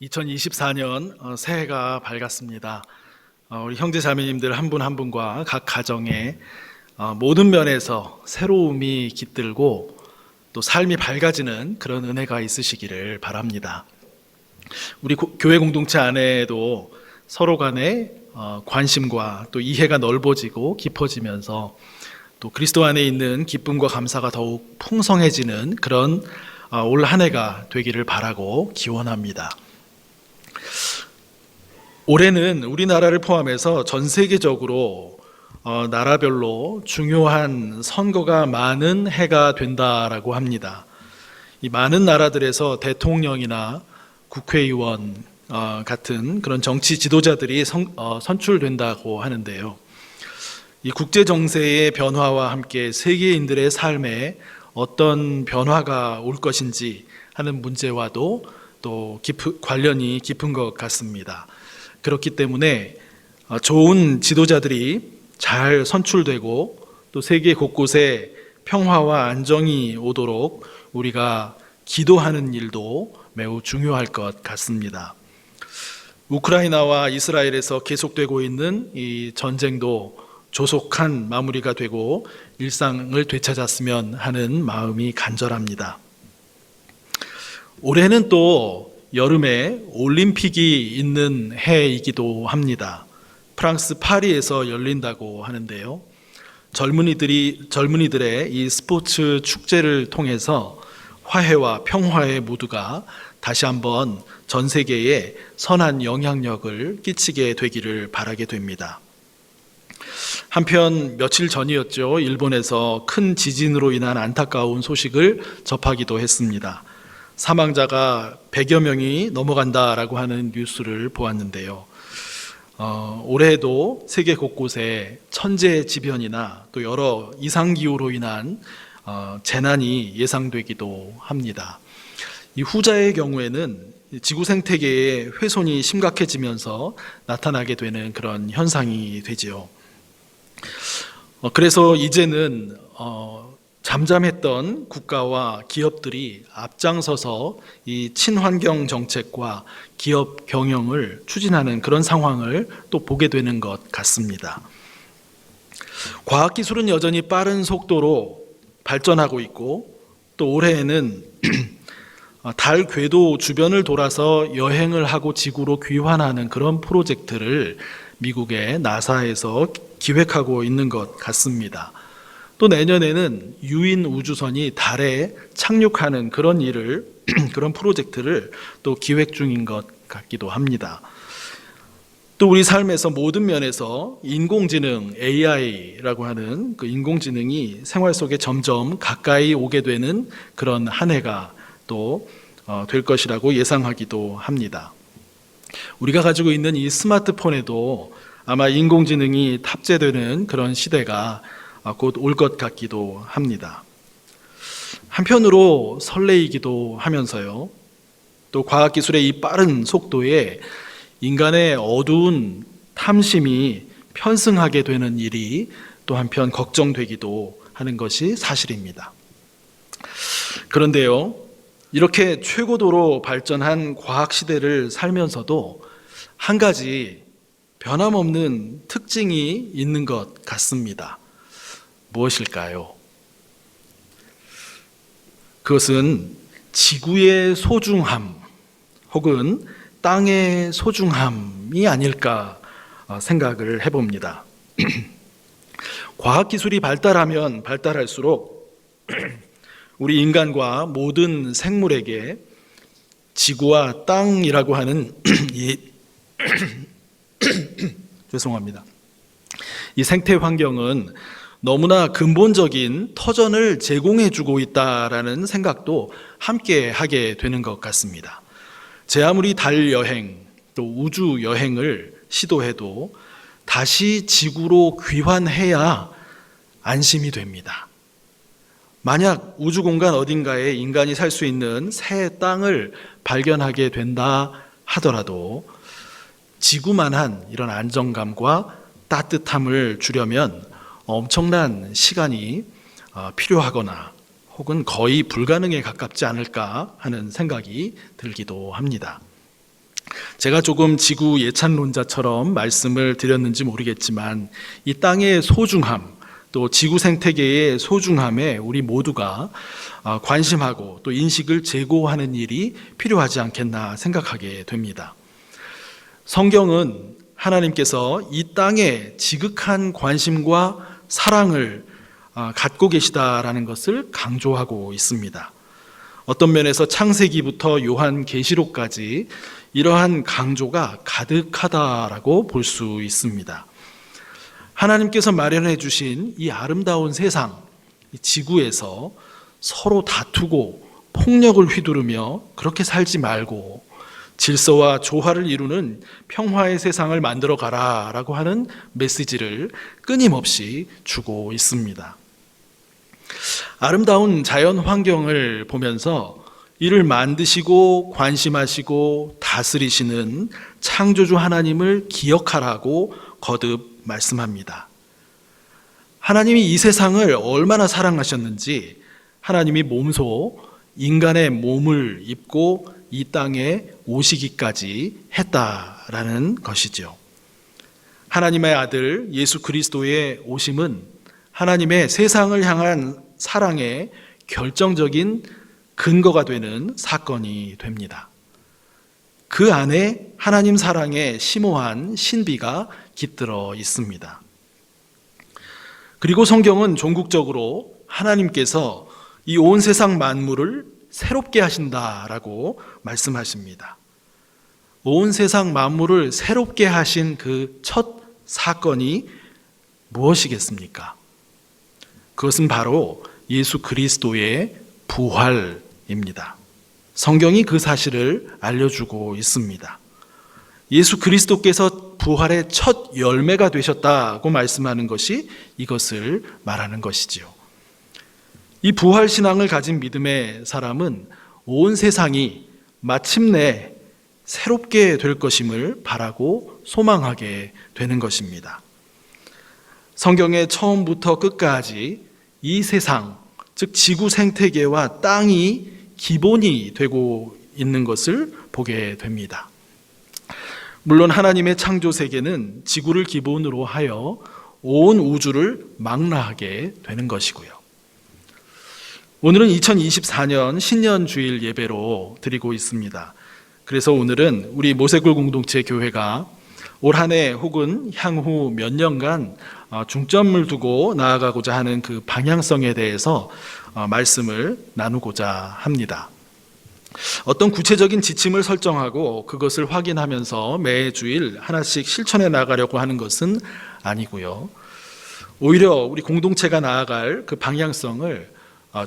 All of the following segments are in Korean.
2024년 새해가 밝았습니다. 우리 형제 자매님들 한 분 한 분과 각 가정에 모든 면에서 새로움이 깃들고 또 삶이 밝아지는 그런 은혜가 있으시기를 바랍니다. 우리 교회 공동체 안에도 서로 간의 관심과 또 이해가 넓어지고 깊어지면서 또 그리스도 안에 있는 기쁨과 감사가 더욱 풍성해지는 그런 올 한 해가 되기를 바라고 기원합니다. 올해는 우리나라를 포함해서 전 세계적으로 나라별로 중요한 선거가 많은 해가 된다라고 합니다. 이 많은 나라들에서 대통령이나 국회의원 같은 그런 정치 지도자들이 선출된다고 하는데요. 이 국제 정세의 변화와 함께 세계인들의 삶에 어떤 변화가 올 것인지 하는 문제와도 또 관련이 깊은 것 같습니다. 그렇기 때문에 좋은 지도자들이 잘 선출되고 또 세계 곳곳에 평화와 안정이 오도록 우리가 기도하는 일도 매우 중요할 것 같습니다. 우크라이나와 이스라엘에서 계속되고 있는 이 전쟁도 조속한 마무리가 되고 일상을 되찾았으면 하는 마음이 간절합니다. 올해는 또 여름에 올림픽이 있는 해이기도 합니다. 프랑스 파리에서 열린다고 하는데요. 젊은이들의 이 스포츠 축제를 통해서 화해와 평화의 모두가 다시 한번 전 세계에 선한 영향력을 끼치게 되기를 바라게 됩니다. 한편 며칠 전이었죠. 일본에서 큰 지진으로 인한 안타까운 소식을 접하기도 했습니다. 사망자가 100여 명이 넘어간다라고 하는 뉴스를 보았는데요. 올해도 세계 곳곳에 천재지변이나 또 여러 이상기후로 인한 재난이 예상되기도 합니다. 이 후자의 경우에는 지구 생태계의 훼손이 심각해지면서 나타나게 되는 그런 현상이 되지요. 그래서 이제는 잠잠했던 국가와 기업들이 앞장서서 이 친환경 정책과 기업 경영을 추진하는 그런 상황을 또 보게 되는 것 같습니다. 과학기술은 여전히 빠른 속도로 발전하고 있고 또 올해에는 달 궤도 주변을 돌아서 여행을 하고 지구로 귀환하는 그런 프로젝트를 미국의 나사에서 기획하고 있는 것 같습니다. 또 내년에는 유인 우주선이 달에 착륙하는 그런 일을 그런 프로젝트를 또 기획 중인 것 같기도 합니다. 또 우리 삶에서 모든 면에서 인공지능 AI라고 하는 그 인공지능이 생활 속에 점점 가까이 오게 되는 그런 한 해가 또 될 것이라고 예상하기도 합니다. 우리가 가지고 있는 이 스마트폰에도 아마 인공지능이 탑재되는 그런 시대가 곧 올 것 같기도 합니다. 한편으로 설레이기도 하면서요. 또 과학기술의 이 빠른 속도에 인간의 어두운 탐심이 편승하게 되는 일이 또 한편 걱정되기도 하는 것이 사실입니다. 그런데요, 이렇게 최고도로 발전한 과학시대를 살면서도 한 가지 변함없는 특징이 있는 것 같습니다. 무엇일까요? 그것은 지구의 소중함 혹은 땅의 소중함이 아닐까 생각을 해봅니다. 과학기술이 발달하면 발달할수록 우리 인간과 모든 생물에게 지구와 땅이라고 하는 죄송합니다. 이 생태 환경은 너무나 근본적인 터전을 제공해주고 있다라는 생각도 함께 하게 되는 것 같습니다. 제 아무리 달 여행 또 우주 여행을 시도해도 다시 지구로 귀환해야 안심이 됩니다. 만약 우주 공간 어딘가에 인간이 살 수 있는 새 땅을 발견하게 된다 하더라도 지구만한 이런 안정감과 따뜻함을 주려면 엄청난 시간이 필요하거나 혹은 거의 불가능에 가깝지 않을까 하는 생각이 들기도 합니다. 제가 조금 지구 예찬론자처럼 말씀을 드렸는지 모르겠지만 이 땅의 소중함, 또 지구 생태계의 소중함에 우리 모두가 관심하고 또 인식을 제고하는 일이 필요하지 않겠나 생각하게 됩니다. 성경은 하나님께서 이 땅에 지극한 관심과 사랑을 갖고 계시다라는 것을 강조하고 있습니다. 어떤 면에서 창세기부터 요한계시록까지 이러한 강조가 가득하다라고 볼 수 있습니다. 하나님께서 마련해 주신 이 아름다운 세상, 이 지구에서 서로 다투고 폭력을 휘두르며 그렇게 살지 말고 질서와 조화를 이루는 평화의 세상을 만들어 가라라고 하는 메시지를 끊임없이 주고 있습니다. 아름다운 자연 환경을 보면서 이를 만드시고 관심하시고 다스리시는 창조주 하나님을 기억하라고 거듭 말씀합니다. 하나님이 이 세상을 얼마나 사랑하셨는지 하나님이 몸소 인간의 몸을 입고 이 땅에 오시기까지 했다라는 것이죠. 하나님의 아들 예수 그리스도의 오심은 하나님의 세상을 향한 사랑의 결정적인 근거가 되는 사건이 됩니다. 그 안에 하나님 사랑의 심오한 신비가 깃들어 있습니다. 그리고 성경은 종국적으로 하나님께서 이 온 세상 만물을 새롭게 하신다라고 말씀하십니다. 온 세상 만물을 새롭게 하신 그 첫 사건이 무엇이겠습니까? 그것은 바로 예수 그리스도의 부활입니다. 성경이 그 사실을 알려주고 있습니다. 예수 그리스도께서 부활의 첫 열매가 되셨다고 말씀하는 것이 이것을 말하는 것이지요. 이 부활 신앙을 가진 믿음의 사람은 온 세상이 마침내 새롭게 될 것임을 바라고 소망하게 되는 것입니다. 성경의 처음부터 끝까지 이 세상, 즉 지구 생태계와 땅이 기본이 되고 있는 것을 보게 됩니다. 물론 하나님의 창조 세계는 지구를 기본으로 하여 온 우주를 망라하게 되는 것이고요. 오늘은 2024년 신년주일 예배로 드리고 있습니다. 그래서 오늘은 우리 모세굴 공동체 교회가 올 한 해 혹은 향후 몇 년간 중점을 두고 나아가고자 하는 그 방향성에 대해서 말씀을 나누고자 합니다. 어떤 구체적인 지침을 설정하고 그것을 확인하면서 매 주일 하나씩 실천해 나가려고 하는 것은 아니고요. 오히려 우리 공동체가 나아갈 그 방향성을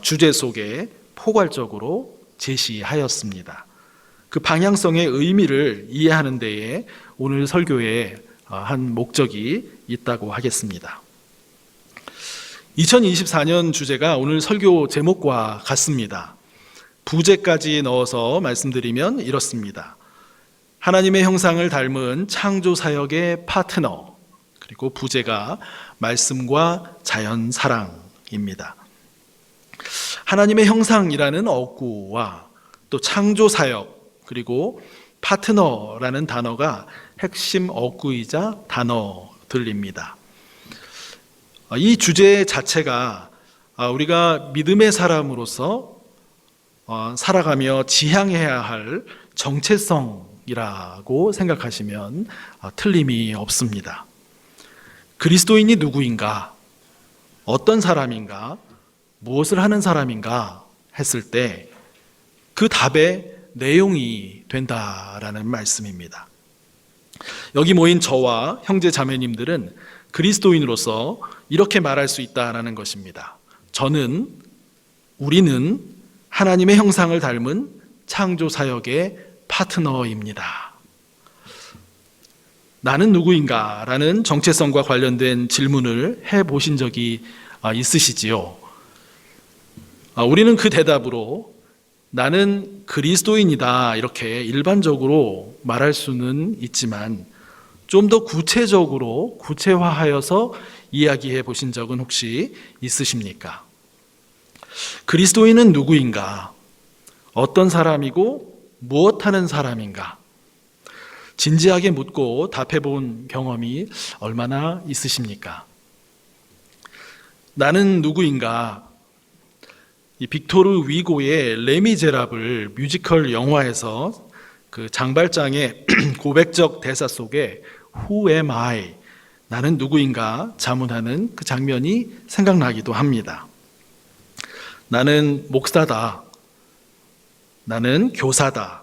주제 속에 포괄적으로 제시하였습니다. 그 방향성의 의미를 이해하는 데에 오늘 설교에 한 목적이 있다고 하겠습니다. 2024년 주제가 오늘 설교 제목과 같습니다. 부제까지 넣어서 말씀드리면 이렇습니다. 하나님의 형상을 닮은 창조 사역의 파트너, 그리고 부제가 말씀과 자연 사랑입니다. 하나님의 형상이라는 어구와 또 창조 사역, 그리고 파트너라는 단어가 핵심 어구이자 단어들입니다. 이 주제 자체가 우리가 믿음의 사람으로서 살아가며 지향해야 할 정체성이라고 생각하시면 틀림이 없습니다. 그리스도인이 누구인가? 어떤 사람인가? 무엇을 하는 사람인가? 했을 때 그 답의 내용이 된다라는 말씀입니다. 여기 모인 저와 형제 자매님들은 그리스도인으로서 이렇게 말할 수 있다라는 것입니다. 우리는 하나님의 형상을 닮은 창조 사역의 파트너입니다. 나는 누구인가? 라는 정체성과 관련된 질문을 해보신 적이 있으시지요? 우리는 그 대답으로 나는 그리스도인이다 이렇게 일반적으로 말할 수는 있지만 좀 더 구체적으로 구체화하여서 이야기해 보신 적은 혹시 있으십니까? 그리스도인은 누구인가? 어떤 사람이고 무엇하는 사람인가? 진지하게 묻고 답해 본 경험이 얼마나 있으십니까? 나는 누구인가? 이 빅토르 위고의 레미제라블 뮤지컬 영화에서 그 장발장의 고백적 대사 속에 Who am I? 나는 누구인가? 자문하는 그 장면이 생각나기도 합니다. 나는 목사다. 나는 교사다.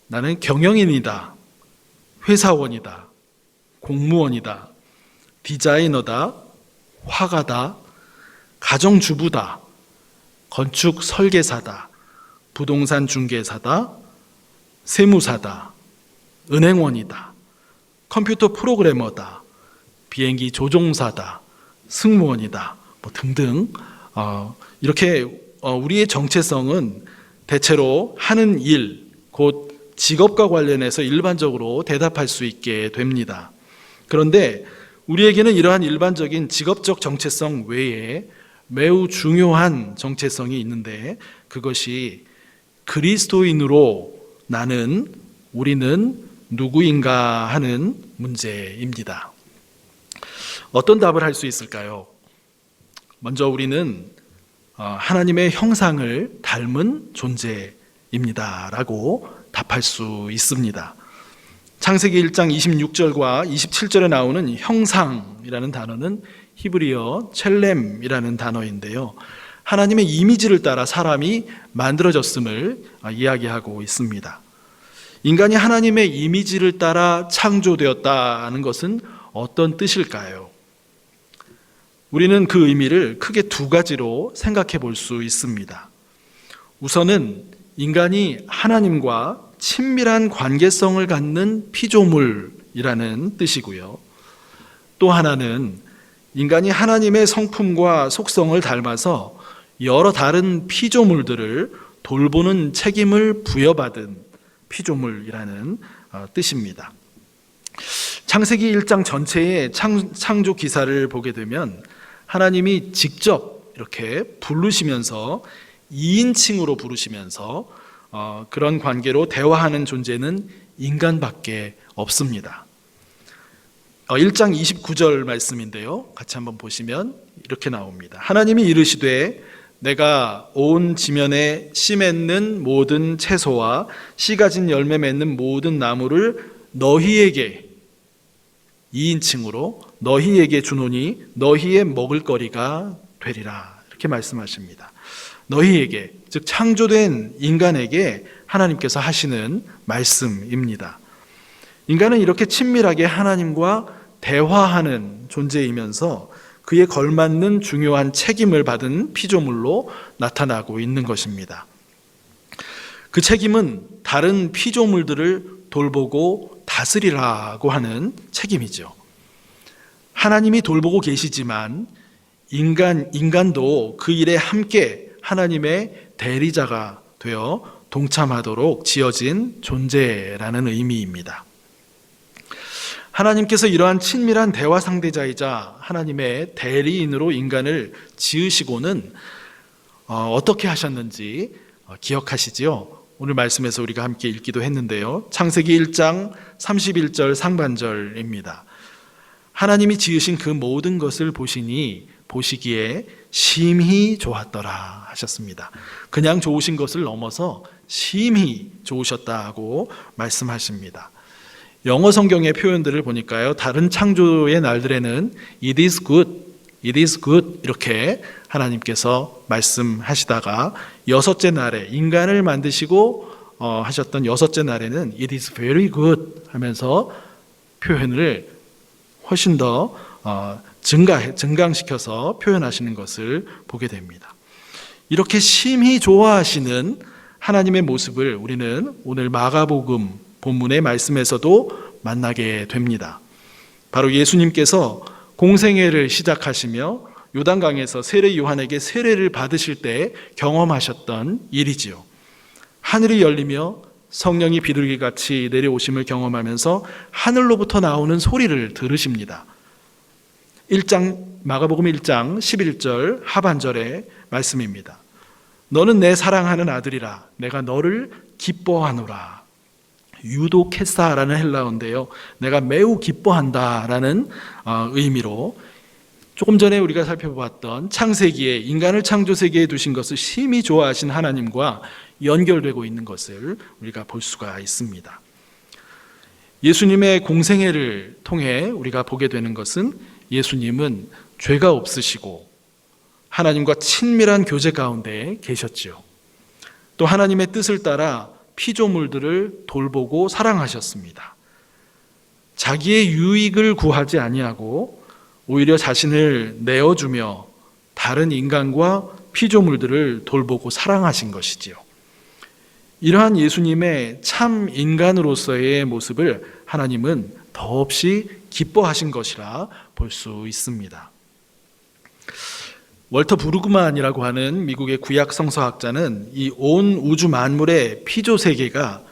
나는 경영인이다. 회사원이다. 공무원이다. 디자이너다. 화가다. 가정주부다. 건축 설계사다. 부동산 중개사다. 세무사다. 은행원이다. 컴퓨터 프로그래머다. 비행기 조종사다. 승무원이다. 등등. 이렇게 우리의 정체성은 대체로 하는 일, 곧 직업과 관련해서 일반적으로 대답할 수 있게 됩니다. 그런데 우리에게는 이러한 일반적인 직업적 정체성 외에 매우 중요한 정체성이 있는데 그것이 그리스도인으로 우리는 누구인가 하는 문제입니다. 어떤 답을 할 수 있을까요? 먼저 우리는 하나님의 형상을 닮은 존재입니다 라고 답할 수 있습니다. 창세기 1장 26절과 27절에 나오는 형상이라는 단어는 히브리어 첼렘이라는 단어인데요. 하나님의 이미지를 따라 사람이 만들어졌음을 이야기하고 있습니다. 인간이 하나님의 이미지를 따라 창조되었다는 것은 어떤 뜻일까요? 우리는 그 의미를 크게 두 가지로 생각해 볼 수 있습니다. 우선은 인간이 하나님과 친밀한 관계성을 갖는 피조물이라는 뜻이고요. 또 하나는 인간이 하나님의 성품과 속성을 닮아서 여러 다른 피조물들을 돌보는 책임을 부여받은 피조물이라는 뜻입니다. 창세기 1장 전체의 창조 기사를 보게 되면 하나님이 직접 이렇게 부르시면서 2인칭으로 부르시면서 그런 관계로 대화하는 존재는 인간밖에 없습니다. 1장 29절 말씀인데요. 같이 한번 보시면 이렇게 나옵니다. 하나님이 이르시되 내가 온 지면에 씨 맺는 모든 채소와 씨 가진 열매 맺는 모든 나무를 너희에게 2인칭으로 너희에게 주노니 너희의 먹을거리가 되리라 이렇게 말씀하십니다. 너희에게, 즉 창조된 인간에게 하나님께서 하시는 말씀입니다. 인간은 이렇게 친밀하게 하나님과 대화하는 존재이면서 그에 걸맞는 중요한 책임을 받은 피조물로 나타나고 있는 것입니다. 그 책임은 다른 피조물들을 돌보고 다스리라고 하는 책임이죠. 하나님이 돌보고 계시지만 인간도 그 일에 함께 하나님의 대리자가 되어 동참하도록 지어진 존재라는 의미입니다. 하나님께서 이러한 친밀한 대화 상대자이자 하나님의 대리인으로 인간을 지으시고는 어떻게 하셨는지 기억하시지요? 오늘 말씀에서 우리가 함께 읽기도 했는데요. 창세기 1장 31절 상반절입니다. 하나님이 지으신 그 모든 것을 보시기에 심히 좋았더라 하셨습니다. 그냥 좋으신 것을 넘어서 심히 좋으셨다고 말씀하십니다. 영어 성경의 표현들을 보니까요, 다른 창조의 날들에는 it is good 이렇게 하나님께서 말씀하시다가 여섯째 날에 인간을 만드시고 하셨던 여섯째 날에는 it is very good 하면서 표현을 훨씬 더 증강시켜서 표현하시는 것을 보게 됩니다. 이렇게 심히 좋아하시는 하나님의 모습을 우리는 오늘 마가복음 본문의 말씀에서도 만나게 됩니다. 바로 예수님께서 공생애를 시작하시며 요단강에서 세례 요한에게 세례를 받으실 때 경험하셨던 일이지요. 하늘이 열리며 성령이 비둘기같이 내려오심을 경험하면서 하늘로부터 나오는 소리를 들으십니다. 마가복음 1장 11절 하반절의 말씀입니다. 너는 내 사랑하는 아들이라 내가 너를 기뻐하노라. 유도케사라는 헬라어인데요. 내가 매우 기뻐한다라는 의미로 조금 전에 우리가 살펴봤던 창세기에 인간을 창조세계에 두신 것을 심히 좋아하신 하나님과 연결되고 있는 것을 우리가 볼 수가 있습니다. 예수님의 공생애를 통해 우리가 보게 되는 것은 예수님은 죄가 없으시고 하나님과 친밀한 교제 가운데 계셨지요. 또 하나님의 뜻을 따라 피조물들을 돌보고 사랑하셨습니다. 자기의 유익을 구하지 아니하고 오히려 자신을 내어주며 다른 인간과 피조물들을 돌보고 사랑하신 것이지요. 이러한 예수님의 참 인간으로서의 모습을 하나님은 더없이 기뻐하신 것이라 볼 수 있습니다. 월터 브루그만이라고 하는 미국의 구약 성서학자는 이 온 우주 만물의 피조 세계가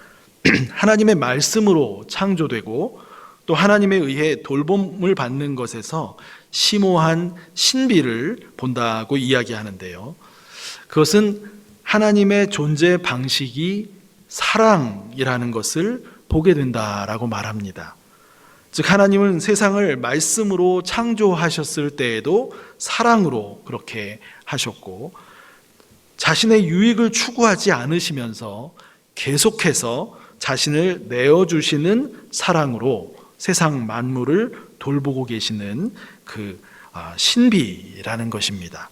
하나님의 말씀으로 창조되고 또 하나님에 의해 돌봄을 받는 것에서 심오한 신비를 본다고 이야기하는데요. 그것은 하나님의 존재 방식이 사랑이라는 것을 보게 된다라고 말합니다. 즉 하나님은 세상을 말씀으로 창조하셨을 때에도 사랑으로 그렇게 하셨고 자신의 유익을 추구하지 않으시면서 계속해서 자신을 내어주시는 사랑으로 세상 만물을 돌보고 계시는 그 신비라는 것입니다.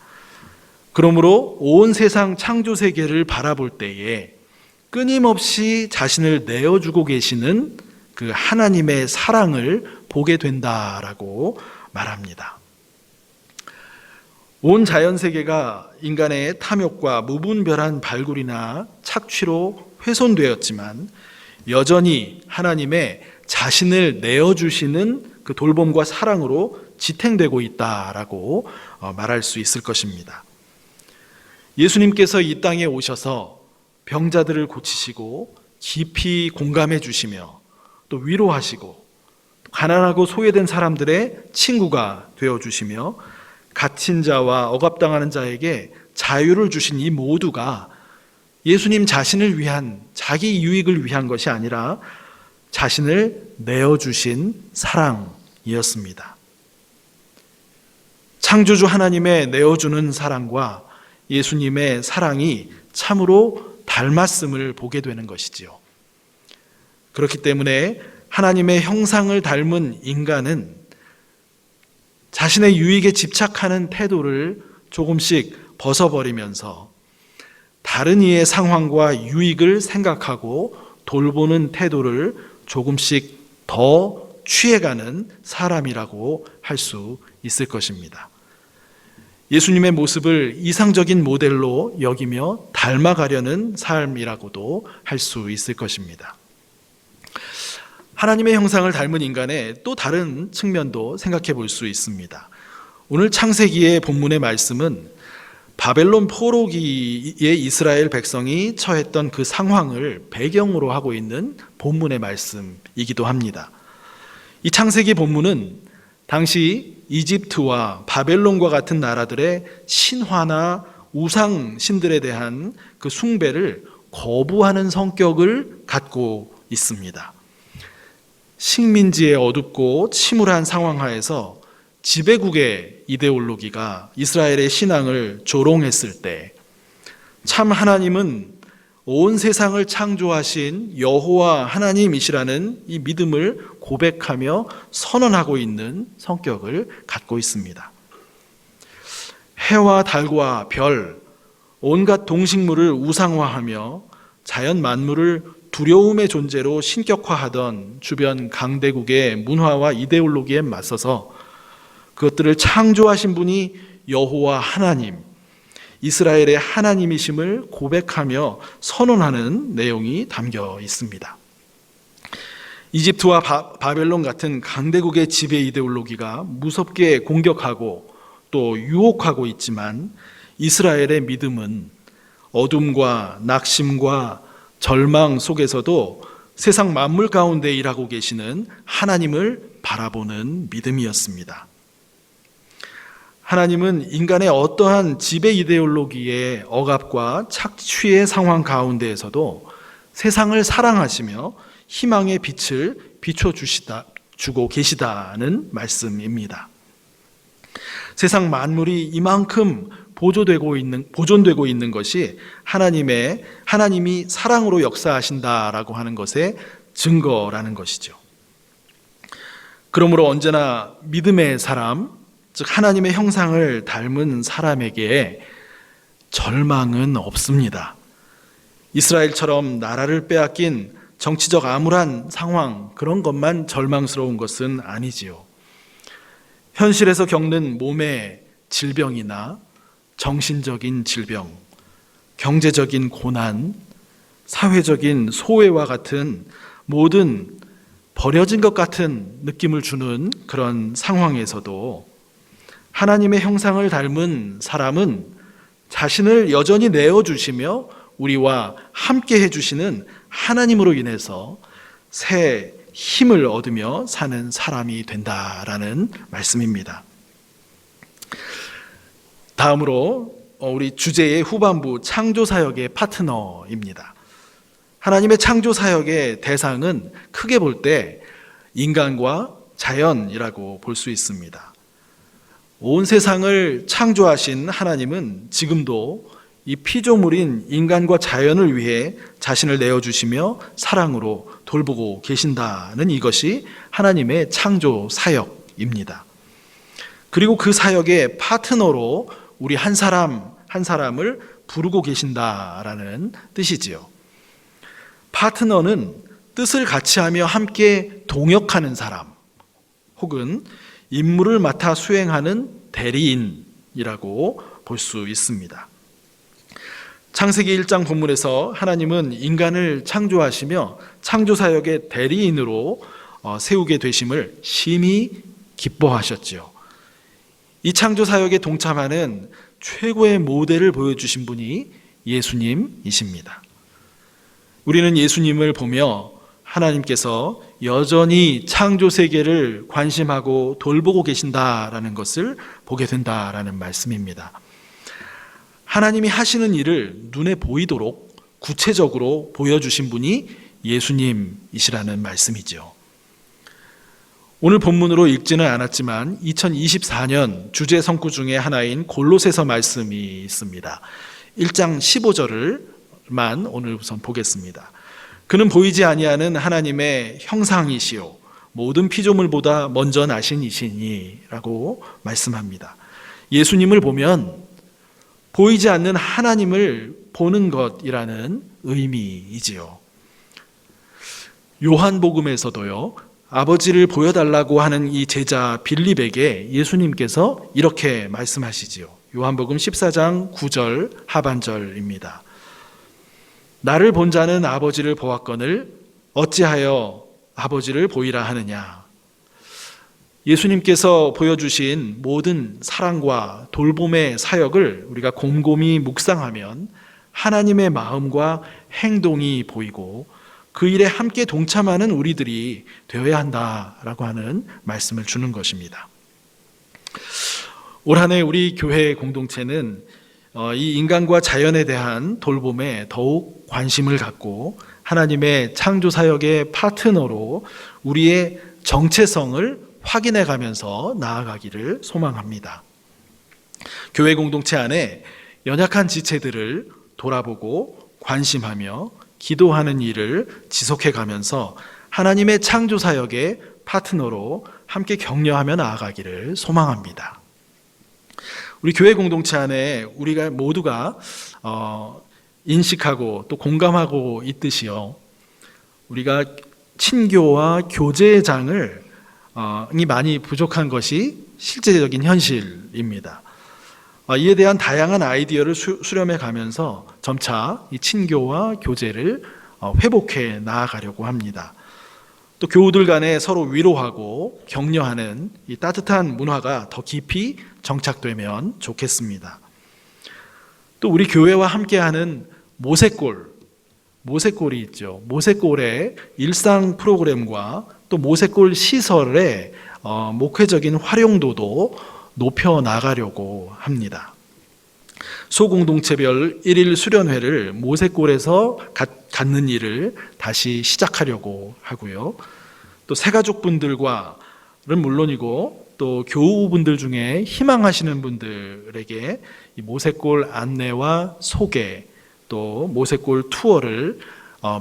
그러므로 온 세상 창조 세계를 바라볼 때에 끊임없이 자신을 내어주고 계시는 그 하나님의 사랑을 보게 된다라고 말합니다. 온 자연 세계가 인간의 탐욕과 무분별한 발굴이나 착취로 훼손되었지만 여전히 하나님의 자신을 내어주시는 그 돌봄과 사랑으로 지탱되고 있다라고 말할 수 있을 것입니다. 예수님께서 이 땅에 오셔서 병자들을 고치시고 깊이 공감해 주시며 또 위로하시고 가난하고 소외된 사람들의 친구가 되어주시며 갇힌 자와 억압당하는 자에게 자유를 주신 이 모두가 예수님 자신을 위한 자기 유익을 위한 것이 아니라 자신을 내어주신 사랑이었습니다. 창조주 하나님의 내어주는 사랑과 예수님의 사랑이 참으로 닮았음을 보게 되는 것이지요. 그렇기 때문에 하나님의 형상을 닮은 인간은 자신의 유익에 집착하는 태도를 조금씩 벗어버리면서 다른 이의 상황과 유익을 생각하고 돌보는 태도를 조금씩 더 취해가는 사람이라고 할 수 있을 것입니다. 예수님의 모습을 이상적인 모델로 여기며 닮아가려는 삶이라고도 할 수 있을 것입니다. 하나님의 형상을 닮은 인간의 또 다른 측면도 생각해 볼 수 있습니다. 오늘 창세기의 본문의 말씀은 바벨론 포로기에 이스라엘 백성이 처했던 그 상황을 배경으로 하고 있는 본문의 말씀이기도 합니다. 이 창세기 본문은 당시 이집트와 바벨론과 같은 나라들의 신화나 우상 신들에 대한 그 숭배를 거부하는 성격을 갖고 있습니다. 식민지의 어둡고 침울한 상황 하에서 지배국의 이데올로기가 이스라엘의 신앙을 조롱했을 때 참 하나님은 온 세상을 창조하신 여호와 하나님이시라는 이 믿음을 고백하며 선언하고 있는 성격을 갖고 있습니다. 해와 달과 별, 온갖 동식물을 우상화하며 자연 만물을 두려움의 존재로 신격화하던 주변 강대국의 문화와 이데올로기에 맞서서 그것들을 창조하신 분이 여호와 하나님, 이스라엘의 하나님이심을 고백하며 선언하는 내용이 담겨 있습니다. 이집트와 바벨론 같은 강대국의 지배 이데올로기가 무섭게 공격하고 또 유혹하고 있지만 이스라엘의 믿음은 어둠과 낙심과 절망 속에서도 세상 만물 가운데 일하고 계시는 하나님을 바라보는 믿음이었습니다. 하나님은 인간의 어떠한 지배 이데올로기의 억압과 착취의 상황 가운데에서도 세상을 사랑하시며 희망의 빛을 비춰주고 계시다는 말씀입니다. 세상 만물이 이만큼 보존되고 있는 것이 하나님이 사랑으로 역사하신다라고 하는 것의 증거라는 것이죠. 그러므로 언제나 믿음의 사람, 즉 하나님의 형상을 닮은 사람에게 절망은 없습니다. 이스라엘처럼 나라를 빼앗긴 정치적 암울한 상황, 그런 것만 절망스러운 것은 아니지요. 현실에서 겪는 몸의 질병이나 정신적인 질병, 경제적인 고난, 사회적인 소외와 같은 모든 버려진 것 같은 느낌을 주는 그런 상황에서도 하나님의 형상을 닮은 사람은 자신을 여전히 내어주시며 우리와 함께 해주시는 하나님으로 인해서 새 힘을 얻으며 사는 사람이 된다라는 말씀입니다. 다음으로 우리 주제의 후반부, 창조사역의 파트너입니다. 하나님의 창조사역의 대상은 크게 볼 때 인간과 자연이라고 볼 수 있습니다. 온 세상을 창조하신 하나님은 지금도 이 피조물인 인간과 자연을 위해 자신을 내어주시며 사랑으로 돌보고 계신다는 이것이 하나님의 창조 사역입니다. 그리고 그 사역의 파트너로 우리 한 사람을 부르고 계신다라는 뜻이지요. 파트너는 뜻을 같이 하며 함께 동역하는 사람, 혹은 임무를 맡아 수행하는 대리인이라고 볼 수 있습니다. 창세기 1장 본문에서 하나님은 인간을 창조하시며 창조사역의 대리인으로 세우게 되심을 심히 기뻐하셨지요. 이 창조사역에 동참하는 최고의 모델을 보여주신 분이 예수님이십니다. 우리는 예수님을 보며 하나님께서 여전히 창조세계를 관심하고 돌보고 계신다라는 것을 보게 된다라는 말씀입니다. 하나님이 하시는 일을 눈에 보이도록 구체적으로 보여주신 분이 예수님이시라는 말씀이죠. 오늘 본문으로 읽지는 않았지만 2024년 주제 성구 중에 하나인 골로새서 말씀이 있습니다. 1장 15절을만 오늘 우선 보겠습니다. 그는 보이지 아니하는 하나님의 형상이시요 모든 피조물보다 먼저 나신 이시니라고 말씀합니다. 예수님을 보면 보이지 않는 하나님을 보는 것이라는 의미이지요. 요한복음에서도요, 아버지를 보여달라고 하는 이 제자 빌립에게 예수님께서 이렇게 말씀하시지요. 요한복음 14장 9절 하반절입니다. 나를 본 자는 아버지를 보았거늘 어찌하여 아버지를 보이라 하느냐. 예수님께서 보여주신 모든 사랑과 돌봄의 사역을 우리가 곰곰이 묵상하면 하나님의 마음과 행동이 보이고 그 일에 함께 동참하는 우리들이 되어야 한다라고 하는 말씀을 주는 것입니다. 올 한 해 우리 교회 공동체는 이 인간과 자연에 대한 돌봄에 더욱 관심을 갖고 하나님의 창조사역의 파트너로 우리의 정체성을 확인해 가면서 나아가기를 소망합니다. 교회 공동체 안에 연약한 지체들을 돌아보고 관심하며 기도하는 일을 지속해 가면서 하나님의 창조사역의 파트너로 함께 격려하며 나아가기를 소망합니다. 우리 교회 공동체 안에 우리가 모두가 인식하고 또 공감하고 있듯이요, 우리가 친교와 교제장을 이 많이 부족한 것이 실제적인 현실입니다. 이에 대한 다양한 아이디어를 수렴해 가면서 점차 이 친교와 교제를 회복해 나아가려고 합니다. 또 교우들 간에 서로 위로하고 격려하는 이 따뜻한 문화가 더 깊이 정착되면 좋겠습니다. 또 우리 교회와 함께하는 모세골이 있죠. 모세골의 일상 프로그램과 또 모세골 시설의 목회적인 활용도도 높여 나가려고 합니다. 소공동체별 1일 수련회를 모세골에서 갖는 일을 다시 시작하려고 하고요. 또 새가족분들과는 물론이고 또 교우분들 중에 희망하시는 분들에게 이 모세골 안내와 소개, 또 모세골 투어를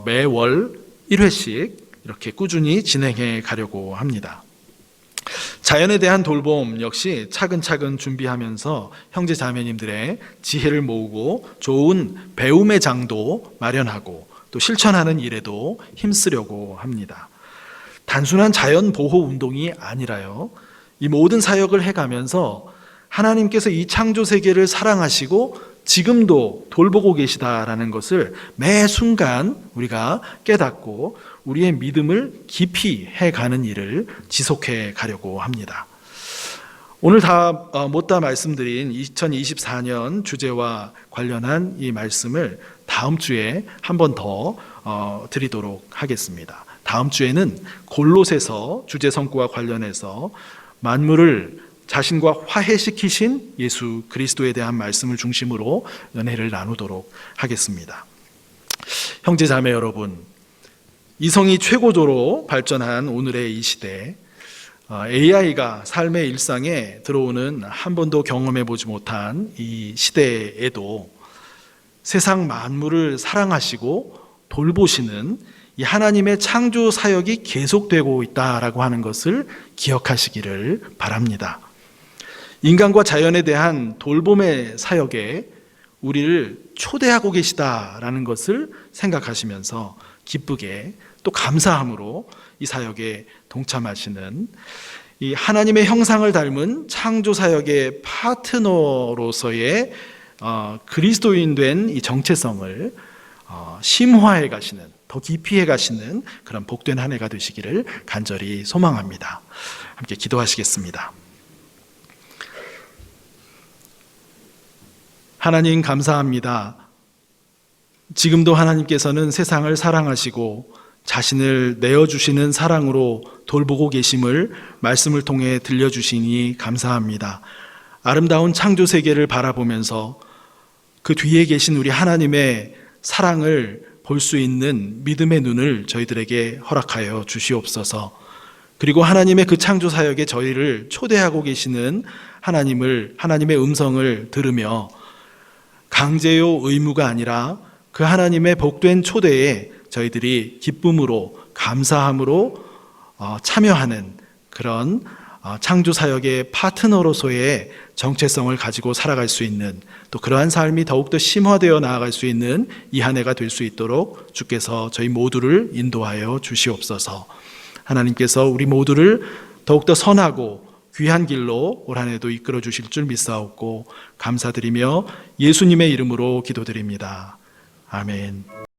매월 1회씩 이렇게 꾸준히 진행해 가려고 합니다. 자연에 대한 돌봄 역시 차근차근 준비하면서 형제 자매님들의 지혜를 모으고 좋은 배움의 장도 마련하고 또 실천하는 일에도 힘쓰려고 합니다. 단순한 자연 보호 운동이 아니라요, 이 모든 사역을 해가면서 하나님께서 이 창조 세계를 사랑하시고 지금도 돌보고 계시다라는 것을 매 순간 우리가 깨닫고 우리의 믿음을 깊이 해가는 일을 지속해 가려고 합니다. 오늘 다 못다 말씀드린 2024년 주제와 관련한 이 말씀을 다음 주에 한 번 더 드리도록 하겠습니다. 다음 주에는 골로새서 주제 성구와 관련해서 만물을 자신과 화해시키신 예수 그리스도에 대한 말씀을 중심으로 연회를 나누도록 하겠습니다. 형제 자매 여러분, 이성이 최고조로 발전한 오늘의 이 시대, AI가 삶의 일상에 들어오는 한 번도 경험해 보지 못한 이 시대에도 세상 만물을 사랑하시고 돌보시는 이 하나님의 창조 사역이 계속되고 있다라고 하는 것을 기억하시기를 바랍니다. 인간과 자연에 대한 돌봄의 사역에 우리를 초대하고 계시다라는 것을 생각하시면서 기쁘게 또 감사함으로 이 사역에 동참하시는 이 하나님의 형상을 닮은 창조 사역의 파트너로서의 그리스도인 된 이 정체성을 심화해 가시는, 더 깊이 해 가시는 그런 복된 한 해가 되시기를 간절히 소망합니다. 함께 기도하시겠습니다. 하나님 감사합니다. 지금도 하나님께서는 세상을 사랑하시고 자신을 내어주시는 사랑으로 돌보고 계심을 말씀을 통해 들려주시니 감사합니다. 아름다운 창조 세계를 바라보면서 그 뒤에 계신 우리 하나님의 사랑을 볼 수 있는 믿음의 눈을 저희들에게 허락하여 주시옵소서. 그리고 하나님의 그 창조 사역에 저희를 초대하고 계시는 하나님의 음성을 들으며 강제요 의무가 아니라 그 하나님의 복된 초대에 저희들이 기쁨으로 감사함으로 참여하는 그런 창조 사역의 파트너로서의 정체성을 가지고 살아갈 수 있는, 또 그러한 삶이 더욱더 심화되어 나아갈 수 있는 이 한 해가 될 수 있도록 주께서 저희 모두를 인도하여 주시옵소서. 하나님께서 우리 모두를 더욱더 선하고 귀한 길로 올 한 해도 이끌어 주실 줄 믿사옵고 감사드리며 예수님의 이름으로 기도드립니다. 아멘.